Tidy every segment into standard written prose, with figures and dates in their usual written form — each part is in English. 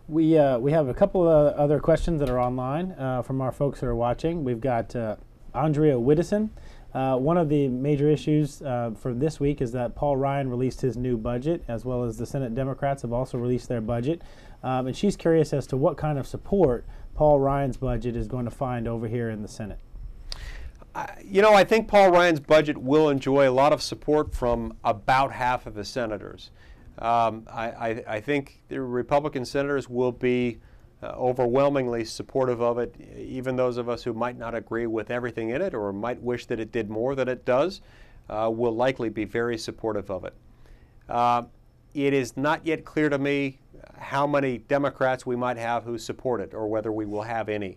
We have a couple of other questions that are online from our folks who are watching. We've got Andrea Widdison. One of the major issues for this week is that Paul Ryan released his new budget, as well as the Senate Democrats have also released their budget. And she's curious as to what kind of support Paul Ryan's budget is going to find over here in the Senate. I think Paul Ryan's budget will enjoy a lot of support from about half of the senators. I think the Republican senators will be overwhelmingly supportive of it. Even those of us who might not agree with everything in it or might wish that it did more than it does will likely be very supportive of it. It is not yet clear to me how many Democrats we might have who support it or whether we will have any.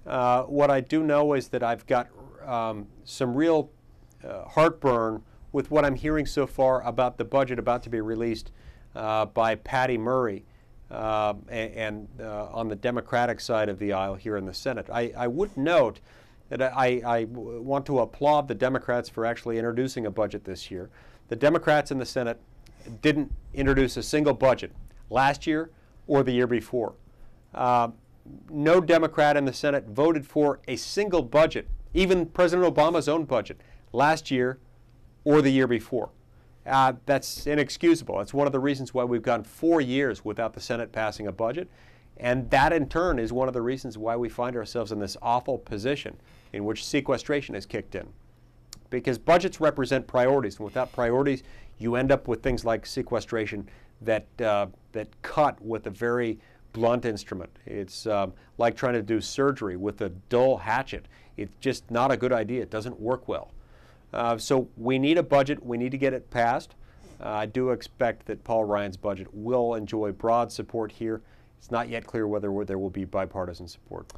What I do know is that I've got some real heartburn with what I'm hearing so far about the budget about to be released by Patty Murray and on the Democratic side of the aisle here in the Senate. I would note that I want to applaud the Democrats for actually introducing a budget this year. The Democrats in the Senate didn't introduce a single budget last year or the year before. No Democrat in the Senate voted for a single budget, even President Obama's own budget, last year or the year before. That's inexcusable. That's one of the reasons why we've gone 4 years without the Senate passing a budget. And that, in turn, is one of the reasons why we find ourselves in this awful position in which sequestration is kicked in. Because budgets represent priorities, and without priorities, you end up with things like sequestration that cut with a very blunt instrument. It's like trying to do surgery with a dull hatchet. It's just not a good idea. It doesn't work well. So we need a budget. We need to get it passed. I do expect that Paul Ryan's budget will enjoy broad support here. It's not yet clear whether there will be bipartisan support.